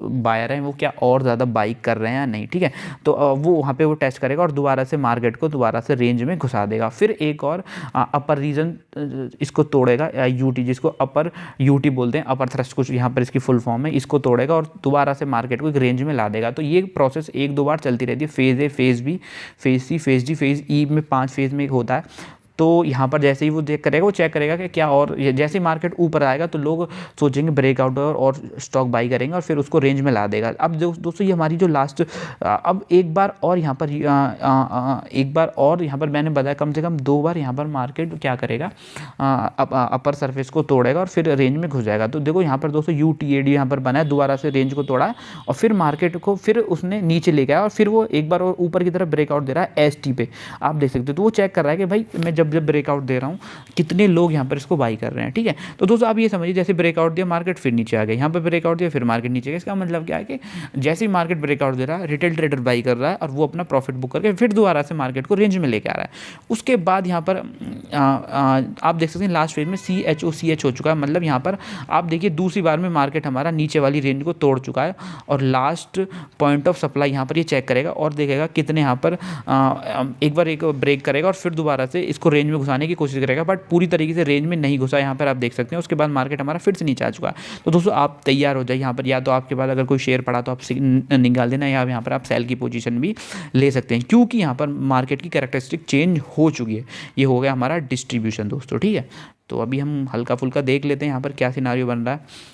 बायर हैं वो क्या और ज़्यादा बाई कर रहे हैं या नहीं, ठीक है। तो वो वहाँ पे वो टेस्ट करेगा और दोबारा से मार्केट को दोबारा से रेंज में घुसा देगा। फिर एक और अपर रीजन इसको तोड़ेगा, UT, जिसको अपर UT बोलते हैं, अपर थ्रस्ट कुछ यहाँ पर इसकी फुल फॉर्म है, इसको तोड़ेगा और दोबारा से मार्केट को एक रेंज में ला देगा। तो ये प्रोसेस 1-2 बार चलती रहती है। Phase A, phase B, phase C, phase D, phase E में 5 फेज़ में होता है। तो यहाँ पर जैसे ही वो देख करेगा, वो चेक करेगा कि क्या, और जैसे ही मार्केट ऊपर आएगा तो लोग सोचेंगे ब्रेकआउट और स्टॉक बाई करेंगे और फिर उसको रेंज में ला देगा। अब दोस्तों ये हमारी जो लास्ट, अब एक बार और यहाँ पर मैंने बताया कम से कम 2 बार यहाँ पर मार्केट क्या करेगा, अपर सरफेस को तोड़ेगा और फिर रेंज में घुस जाएगा। तो देखो यहाँ पर दोस्तों UTAD यहाँ पर बना है, दोबारा से रेंज को तोड़ा है और फिर मार्केट को फिर उसने नीचे ले गया और फिर वो एक बार और ऊपर की तरफ ब्रेकआउट दे रहा है ST पे, आप देख सकते हो। तो वो चेक कर रहा है कि भाई मैं जब ब्रेकआउट दे रहा हूँ कितने लोग यहाँ पर इसको बाई कर रहे हैं, ठीक है। तो दोस्तों आप ये समझिए, जैसे ब्रेकआउट दिया मार्केट फिर नीचे आ गया, यहाँ पर ब्रेकआउट दिया फिर मार्केट नीचे गया। इसका मतलब क्या है कि जैसे ही मार्केट ब्रेकआउट दे रहा है, रिटेल ट्रेडर बाई कर रहा है और वो अपना प्रॉफिट बुक करके फिर दोबारा से मार्केट को रेंज में लेके आ रहा है। उसके बाद यहाँ पर आप देख सकते हैं लास्ट फेज में CH हो चुका है, मतलब यहाँ पर आप देखिए दूसरी बार में मार्केट हमारा नीचे वाली रेंज को तोड़ चुका है और लास्ट पॉइंट ऑफ सप्लाई यहाँ पर ये चेक करेगा और देखेगा कितने यहाँ पर एक बार ब्रेक करेगा और फिर दोबारा से इसको रेंज में घुसाने की कोशिश करेगा, बट पूरी तरीके से रेंज में नहीं घुसा, यहाँ पर आप देख सकते हैं। उसके बाद मार्केट हमारा फिर से नीचे आ चुका है। तो दोस्तों आप तैयार हो जाइए यहाँ पर, या तो आपके पास अगर कोई शेयर पड़ा तो आप निकाल देना, या यहाँ पर आप सेल की पोजीशन भी ले सकते हैं, क्योंकि यहाँ पर मार्केट की कैरेक्टरिस्टिक चेंज हो चुकी है। ये हो गया हमारा डिस्ट्रीब्यूशन दोस्तों, ठीक है। तो अभी हम हल्का फुल्का देख लेते हैं यहाँ पर क्या सिनारियो बन रहा है,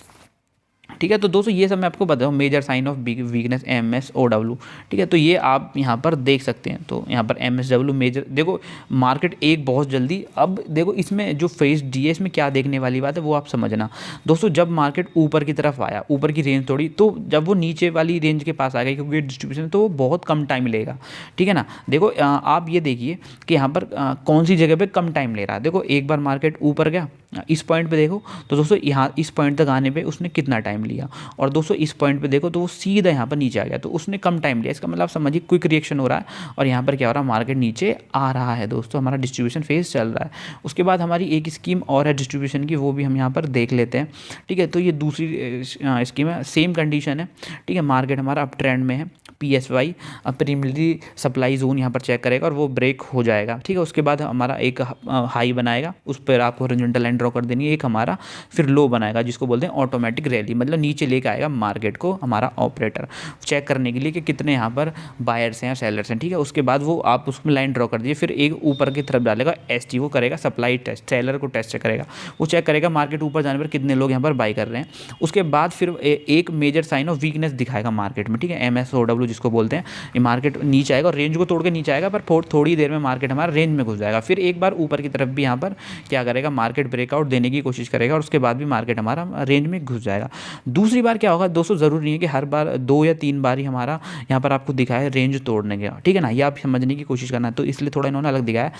ठीक है। तो दोस्तों ये सब मैं आपको बताऊँ, major sign of weakness MSOW, ठीक है। तो ये आप यहाँ पर देख सकते हैं। तो यहाँ पर MSW मेजर, देखो मार्केट एक बहुत जल्दी, अब देखो इसमें जो फेज D है इसमें क्या देखने वाली बात है वो आप समझना दोस्तों। जब मार्केट ऊपर की तरफ आया, ऊपर की रेंज तोड़ी, तो जब वो नीचे वाली रेंज के पास आ गई क्योंकि डिस्ट्रीब्यूशन, तो बहुत कम टाइम लेगा, ठीक है ना। देखो आप ये देखिए कि यहाँ पर कौन सी जगह पर कम टाइम ले रहा है। देखो एक बार मार्केट ऊपर गया, इस पॉइंट पे देखो तो दोस्तों यहाँ इस पॉइंट तक आने पे उसने कितना टाइम लिया, और दोस्तों इस पॉइंट पे देखो तो वो सीधा यहाँ पर नीचे आ गया, तो उसने कम टाइम लिया। इसका मतलब आप समझिए क्विक रिएक्शन हो रहा है और यहाँ पर क्या हो रहा है, मार्केट नीचे आ रहा है दोस्तों, हमारा डिस्ट्रीब्यूशन फेज चल रहा है। उसके बाद हमारी एक स्कीम और है डिस्ट्रीब्यूशन की, वो भी हम यहाँ पर देख लेते हैं, ठीक है। तो ये दूसरी स्कीम है, सेम कंडीशन है, ठीक है। मार्केट हमारा अप ट्रेंड में है, PSY प्रीमियरली सप्लाई जोन यहाँ पर चेक करेगा और वो ब्रेक हो जाएगा, ठीक है। उसके बाद हमारा एक हाई बनाएगा, उस पर आपको हॉरिजॉन्टल लाइन ड्रॉ कर देनी है, एक हमारा फिर लो बनाएगा जिसको बोलते हैं ऑटोमेटिक रैली, मतलब नीचे लेके आएगा मार्केट को हमारा ऑपरेटर चेक करने के लिए कि कितने यहाँ पर बायर्स हैं या सेलर्स हैं, ठीक है। उसके बाद वो आप उसमें लाइन ड्रॉ कर दीजिए, फिर एक ऊपर की तरफ डालेगा ST, वो करेगा सप्लाई टेस्ट, सेलर को टेस्ट करेगा, वो चेक करेगा मार्केट ऊपर जाने पर कितने लोग यहाँ पर बाई कर रहे हैं। उसके बाद फिर एक मेजर साइन ऑफ वीकनेस दिखाएगा मार्केट में, ठीक है, MSOW जिसको बोलते हैं। ये मार्केट नीचे आएगा और रेंज को तोड़ के नीचे आएगा, पर थोड़ी देर में मार्केट हमारा रेंज में घुस जाएगा। फिर एक बार ऊपर की तरफ भी यहाँ पर क्या करेगा, मार्केट ब्रेकआउट देने की कोशिश करेगा और उसके बाद भी मार्केट हमारा रेंज में घुस जाएगा। दूसरी बार क्या होगा दोस्तों, ज़रूरी नहीं है कि हर बार 2 या 3 बार ही हमारा यहाँ पर आपको दिखाया रेंज तोड़ने का, ठीक है ना, ये आप समझने की कोशिश करना। तो इसलिए थोड़ा इन्होंने अलग दिखाया।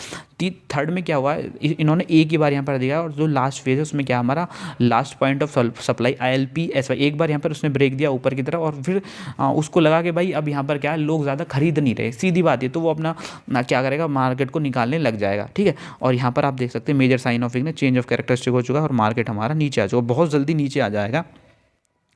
थर्ड में क्या हुआ, इन्होंने एक ही बार यहाँ पर दिखाया, और जो लास्ट फेज है उसमें क्या हमारा last point of supply ILPSY, एक बार यहाँ पर उसने ब्रेक दिया ऊपर की तरफ और फिर उसको लगा कि भाई अब यहाँ पर क्या है, लोग ज़्यादा खरीद नहीं रहे, सीधी बात है, तो वो अपना क्या करेगा, मार्केट को निकालने लग जाएगा, ठीक है। और यहाँ पर आप देख सकते हैं major sign of weakness, change of characteristic हो चुका है और मार्केट हमारा नीचे आ चुका, बहुत जल्दी नीचे आ जाएगा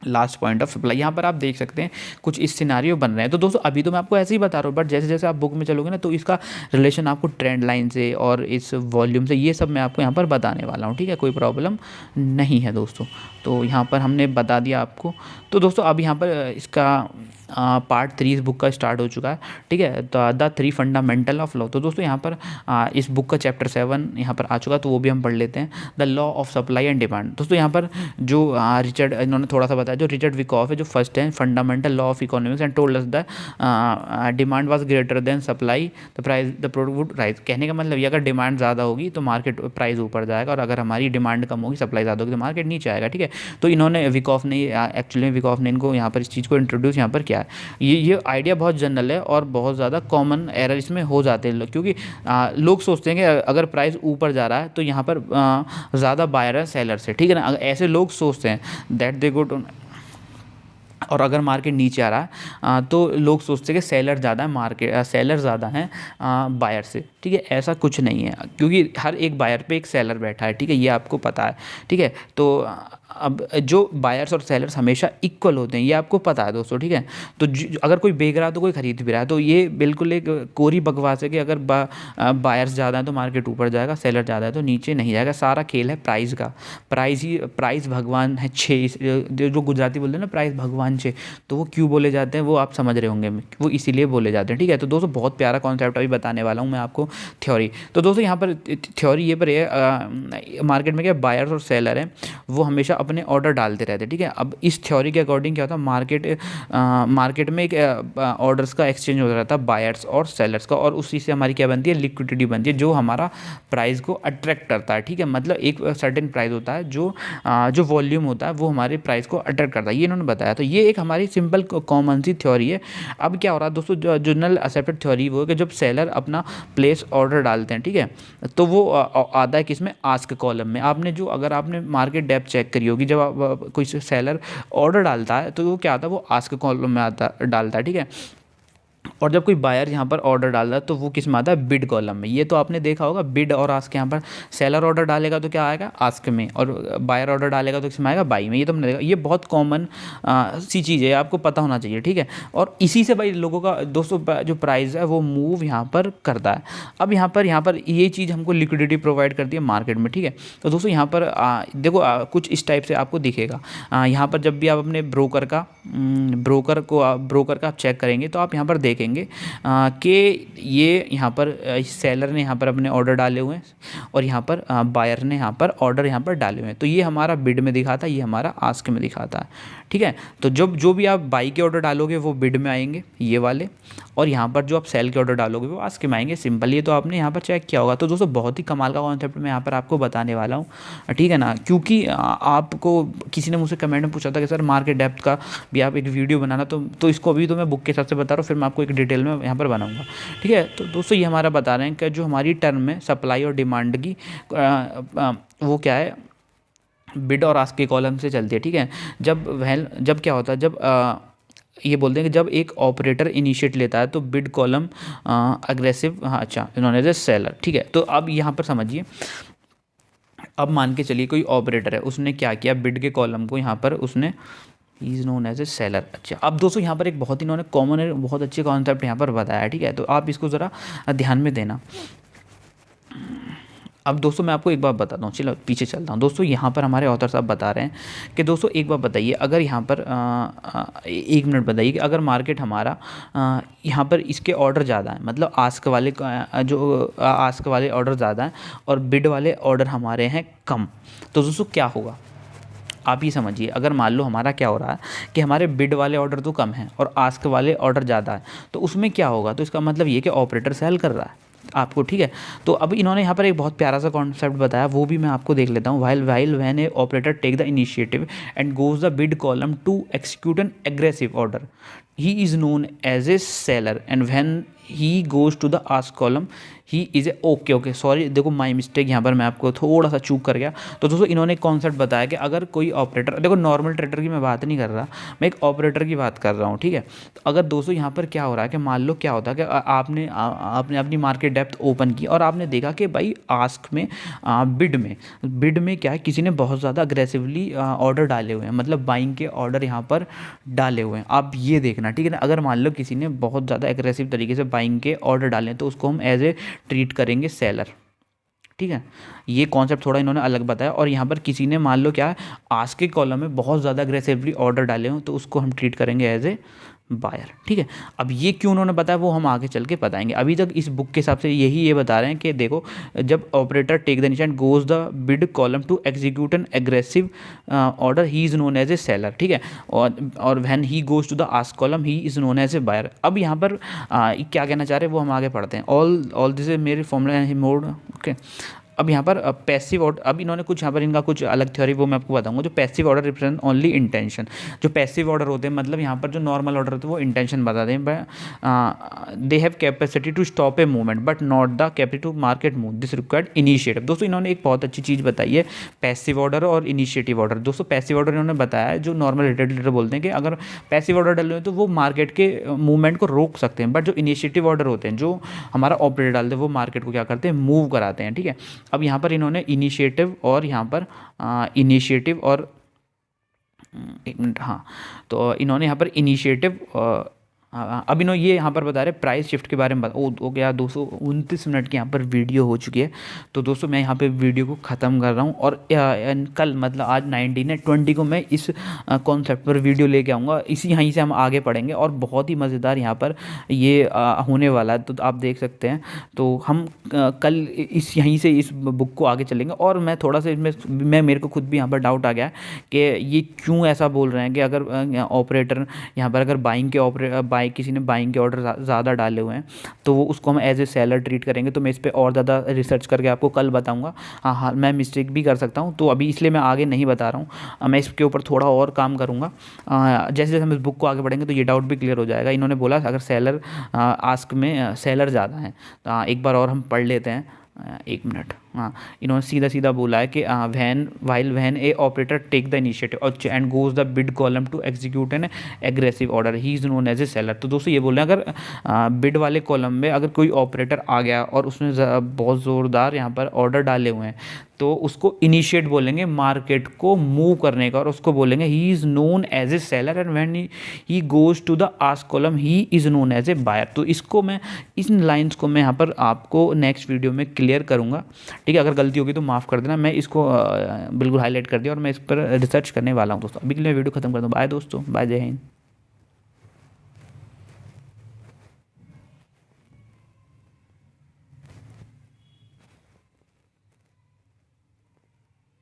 लास्ट पॉइंट ऑफ सप्लाई। यहाँ पर आप देख सकते हैं कुछ इस सिनारियो बन रहे हैं। तो दोस्तों अभी तो मैं आपको ऐसे ही बता रहा हूँ, बट जैसे जैसे आप बुक में चलोगे ना तो इसका रिलेशन आपको ट्रेंड लाइन से और इस वॉल्यूम से, ये सब मैं आपको यहाँ पर बताने वाला हूँ, ठीक है, कोई प्रॉब्लम नहीं है दोस्तों। तो यहाँ पर हमने बता दिया आपको। तो दोस्तों अब यहाँ पर इसका पार्ट 3 इस बुक का स्टार्ट हो चुका है, ठीक है। तो द 3 फंडामेंटल ऑफ लॉ, तो दोस्तों यहाँ पर इस बुक का चैप्टर 7 यहाँ पर आ चुका है, तो वो भी हम पढ़ लेते हैं। The law of supply and demand, दोस्तों यहाँ पर जो रिचर्ड, इन्होंने थोड़ा सा बताया, जो रिचर्ड विकॉफ है, जो फर्स्ट है fundamental law of economics and told us the demand was greater than supply the price the product would rise. कहने का मतलब ये, अगर डिमांड ज़्यादा होगी तो मार्केट प्राइस ऊपर जाएगा, और अगर हमारी डिमांड कम होगी, सप्लाई ज़्यादा होगी, तो मार्केट नीचे आएगा, ठीक है। तो इन्होंने विकॉफ ने एक्चुअली विकॉफ ने इनको यहाँ पर इस चीज़ को इंट्रोड्यूस यहाँ पर किया है। ये आइडिया बहुत जनरल है और बहुत ज़्यादा कॉमन एरर इसमें हो जाते हैं, क्योंकि लोग सोचते हैं कि अगर प्राइस ऊपर जा रहा है तो यहाँ पर ज़्यादा बायर है सेलर से, ठीक है ना। ऐसे लोग सोचते हैं दैट दे गो टू, और अगर मार्केट नीचे आ रहा है तो लोग सोचते हैं कि सेलर ज़्यादा है, मार्केट सेलर ज़्यादा है बायर से, ठीक है। ऐसा कुछ नहीं है, क्योंकि हर एक बायर पे एक सेलर बैठा है, ठीक है, ये आपको पता है, ठीक है। तो अब जो बायर्स और सेलर्स हमेशा इक्वल होते हैं, ये आपको पता है दोस्तों, ठीक है। तो अगर कोई बेच रहा है तो कोई खरीद भी रहा है, तो ये बिल्कुल एक कोरी बकवास है कि अगर बायर्स ज़्यादा है तो मार्केट ऊपर जाएगा, सेलर ज़्यादा है तो नीचे नहीं जाएगा। सारा खेल है प्राइस का। प्राइस भगवान है छे, जो गुजराती बोलते हैं ना, प्राइस भगवान छे, तो वो क्यों बोले जाते हैं वो आप समझ रहे होंगे, वो इसीलिए बोले जाते हैं, ठीक है। तो दोस्तों बहुत प्यारा कॉन्सेप्ट अभी बताने वाला हूँ मैं आपको, थ्योरी। तो दोस्तों यहाँ पर थ्योरी ये पर है, मार्केट में क्या बायर्स और सेलर हैं, वो हमेशा अपने ऑर्डर डालते रहते हैं, ठीक है। अब इस थ्योरी के अकॉर्डिंग क्या होता है, मार्केट में एक ऑर्डर्स का एक्सचेंज होता रहता है बायर्स और सेलर्स का, और उसी से हमारी क्या बनती है, लिक्विडिटी बनती है, जो हमारा प्राइस को अट्रैक्ट करता है, ठीक है। मतलब एक सर्टेन प्राइस होता है, जो वॉल्यूम होता है वो हमारे प्राइस को अट्रैक्ट करता है, ये इन्होंने बताया। तो ये एक हमारी सिंपल कॉमन सी थ्योरी है। अब क्या हो रहा है दोस्तों, जो जनरल एक्सेप्टेड थ्योरी वो है कि जब सेलर अपना प्लेस ऑर्डर डालते हैं, ठीक है, तो वो आता है किसमें, आस्क कॉलम में। अगर आपने मार्केट डेप्थ चेक करी होगी, जब कोई सेलर ऑर्डर डालता है तो वो क्या आता है, वो आस्क कॉलम में डालता है, ठीक है। और जब कोई बायर यहाँ पर ऑर्डर डाल रहा है तो वो किस में आता है, बिड कॉलम में। ये तो आपने देखा होगा, बिड और आस्क, यहाँ पर सेलर ऑर्डर डालेगा तो क्या आएगा, आस्क में, और बायर ऑर्डर डालेगा तो किसमें आएगा, बाई में। ये तो हमने देखा, ये बहुत कॉमन सी चीज़ है, आपको पता होना चाहिए, ठीक है। और इसी से भाई लोगों का दोस्तों जो प्राइस है वो मूव यहाँ पर करता है। अब यहाँ पर ये चीज़ हमको लिक्विडिटी प्रोवाइड करती है मार्केट में, ठीक है। तो दोस्तों यहाँ पर देखो कुछ इस टाइप से आपको दिखेगा। यहाँ पर जब भी आप अपने ब्रोकर का आप चेक करेंगे तो आप यहाँ पर देखेंगे कि ये यहाँ पर सेलर ने यहाँ पर अपने ऑर्डर डाले हुए हैं, और यहाँ पर बायर ने यहाँ पर ऑर्डर यहाँ पर डाले हुए हैं। तो ये हमारा बिड में दिखाता है, ये हमारा आस्क में दिखाता है, ठीक है। तो जो भी आप बाई के ऑर्डर डालोगे वो बिड में आएंगे, ये वाले, और यहाँ पर जो आप सेल के ऑर्डर डालोगे वो आस्क में आएंगे। सिंपल, ये तो आपने यहाँ पर चेक किया होगा। तो दोस्तों बहुत ही कमाल का कॉन्सेप्ट मैं यहाँ पर आपको बताने वाला हूँ, ठीक है ना। क्योंकि आपको किसी ने मुझसे कमेंट में पूछा था कि सर मार्केट डेप्थ का भी आप एक वीडियो बनाना, तो इसको अभी तो मैं बुक के हिसाब से बता रहा हूँ, फिर मैं आपको एक डिटेल में यहाँ पर बनाऊँगा, ठीक है। तो दोस्तों ये हमारा बता रहे हैं कि जो हमारी टर्म है सप्लाई और डिमांड की, वो क्या है, बिड और आस्क के कॉलम से चलती है, ठीक है। जब क्या होता है, जब ये बोलते हैं कि जब एक ऑपरेटर इनिशिएट लेता है तो बिड कॉलम अग्रेसिव, हाँ अच्छा, इन्होंने जो सेलर, ठीक है। तो अब यहाँ पर समझिए, अब मान के चलिए कोई ऑपरेटर है, उसने क्या किया, बिड के कॉलम को यहाँ पर उसने is known as a seller. अच्छा, अब दोस्तों यहाँ पर एक बहुत ही इन्होंने कॉमन है, बहुत अच्छे कॉन्सेप्ट यहाँ पर बताया है, ठीक है। तो आप इसको ज़रा ध्यान में देना। अब दोस्तों मैं आपको एक बात बताता हूँ, चलो पीछे चलता हूँ। दोस्तों यहाँ पर हमारे ऑथर साहब बता रहे हैं कि दोस्तों एक बात बताइए, अगर यहाँ पर एक मिनट बताइए कि अगर मार्केट हमारा यहाँ पर इसके ऑर्डर ज़्यादा है, मतलब आस्क वाले ऑर्डर ज़्यादा हैं और बिड वाले ऑर्डर हमारे हैं कम, तो दोस्तों क्या होगा, आप ये समझिए। अगर मान लो हमारा क्या हो रहा है कि हमारे बिड वाले ऑर्डर तो कम हैं और आस्क वाले ऑर्डर ज़्यादा है, तो उसमें क्या होगा, तो इसका मतलब ये कि ऑपरेटर सेल कर रहा है आपको, ठीक है। तो अब इन्होंने यहाँ पर एक बहुत प्यारा सा कॉन्सेप्ट बताया, वो भी मैं आपको देख लेता हूँ। While when a operator take the initiative and goes the bid column to execute an aggressive order, he is known as a seller, and when he goes to the ask column he is a okay sorry, देखो my mistake, यहाँ पर मैं आपको थोड़ा सा चूक कर गया। तो दोस्तों इन्होंने एक कॉन्सेप्ट बताया कि अगर कोई ऑपरेटर, देखो नॉर्मल ट्रेडर की मैं बात नहीं कर रहा, मैं एक ऑपरेटर की बात कर रहा हूँ, ठीक है। तो अगर दोस्तों यहाँ पर क्या हो रहा है कि मान लो क्या होता है कि आपने अपनी मार्केट डेप्थ ओपन की और आपने देखा कि भाई आस्क में बिड में क्या है, किसी ने बहुत ज़्यादा अग्रेसिवली ऑर्डर डाले हुए हैं, मतलब बाइंग के ऑर्डर यहाँ पर डाले हुए हैं। आप ये देखना, ठीक है ना। अगर मान लो किसी ने बहुत ज़्यादा एग्रेसिव तरीके से बाइंग के ऑर्डर डाले तो उसको हम एज ए ट्रीट करेंगे सेलर, ठीक है। ये कॉन्सेप्ट थोड़ा इन्होंने अलग बताया। और यहाँ पर किसी ने मान लो क्या आस्क के कॉलम में बहुत ज़्यादा अग्रेसिवली ऑर्डर डाले हो तो उसको हम ट्रीट करेंगे एज ए बायर। ठीक है, अब ये क्यों उन्होंने बताया वो हम आगे चल के बताएंगे। अभी तक इस बुक के हिसाब से यही ये बता रहे हैं कि देखो, जब operator take the initiative goes the bid column to execute an aggressive order, he is known as a seller. ठीक है, और when he goes to the ask column he is known as a buyer. अब यहाँ पर क्या कहना चाह रहे हैं वो हम आगे पढ़ते हैं। ऑल दिस इज मेरे फॉर्मूला मोड। ओके, अब यहाँ पर पैसिव ऑर्डर, अब इन्होंने कुछ यहाँ पर इनका कुछ अलग थ्योरी वो मैं आपको बताऊंगा। जो passive order represent only intention, जो पैसिव ऑर्डर होते हैं मतलब यहाँ पर जो नॉर्मल ऑर्डर होते हैं वो इंटेंशन बताते हैं। They have capacity to stop a movement but not the capacity to market move, this required initiative. दोस्तों इन्होंने एक बहुत अच्छी चीज़ बताई है, पैसिव ऑर्डर और इनिशिएटिव ऑर्डर। दोस्तों पैसिव ऑर्डर इन्होंने बताया है, जो नॉर्मल रिटेलर बोलते हैं कि अगर पैसिव ऑर्डर डाल रहे हैं तो वो मार्केट के मूवमेंट को रोक सकते हैं, बट जो इनिशिएटिव ऑर्डर होते हैं, जो हमारा ऑपरेटर डालते हैं, वो मार्केट को क्या करते हैं, मूव कराते हैं। ठीक है, अब यहाँ पर इन्होंने इनिशिएटिव और यहाँ पर इनिशिएटिव और एक मिनट, हाँ, तो इन्होंने यहाँ पर इनिशिएटिव अब इन्होंने ये यहाँ पर बता रहे प्राइस शिफ्ट के बारे में ओ गया 229 मिनट की यहाँ पर वीडियो हो चुकी है। तो दोस्तों मैं यहाँ पे वीडियो को ख़त्म कर रहा हूँ और कल मतलब आज 19 है 20 को मैं इस कॉन्सेप्ट पर वीडियो लेके आऊँगा। इसी यहीं से हम आगे पढ़ेंगे और बहुत ही मज़ेदार यहाँ पर ये होने वाला है, तो आप देख सकते हैं। तो हम कल यहीं से इस बुक को आगे चलेंगे। और मैं थोड़ा सा इसमें मेरे को खुद भी यहाँ पर डाउट आ गया कि ये क्यों ऐसा बोल रहे हैं कि अगर ऑपरेटर यहाँ पर अगर किसी ने बाइंग के ऑर्डर ज़्यादा डाले हुए हैं तो वो उसको हम एज ए सेलर ट्रीट करेंगे। तो मैं इस पर और ज़्यादा रिसर्च करके आपको कल बताऊंगा। हाँ, मैं मिस्टेक भी कर सकता हूँ, तो अभी इसलिए मैं आगे नहीं बता रहा हूँ। मैं इसके ऊपर थोड़ा और काम करूँगा। जैसे जैसे हम इस बुक को आगे बढ़ेंगे तो ये डाउट भी क्लियर हो जाएगा। इन्होंने बोला अगर सेलर आस्क में सेलर ज़्यादा है, तो एक बार और हम पढ़ लेते हैं। एक मिनट, हाँ, इन्होंने सीधा सीधा बोला है कि when a operator take the initiative and goes the bid column to execute an aggressive order, he is known as a seller. तो दोस्तों ये बोल रहे हैं अगर बिड वाले कॉलम में अगर कोई ऑपरेटर आ गया और उसने बहुत ज़ोरदार यहाँ पर ऑर्डर डाले हुए हैं तो उसको इनिशिएट बोलेंगे मार्केट को मूव करने का, और उसको बोलेंगे he is known as a seller, and when he goes to the ask column he is known as a buyer. तो इसको मैं इन लाइंस को मैं यहाँ पर आपको नेक्स्ट वीडियो में क्लियर करूँगा। ठीक है, अगर गलती होगी तो माफ़ कर देना। मैं इसको बिल्कुल हाईलाइट कर दिया और मैं इस पर रिसर्च करने वाला हूँ दोस्तों। अभी के लिए वीडियो खत्म कर दूँ। बाय दोस्तों, बाय, जय हिंद।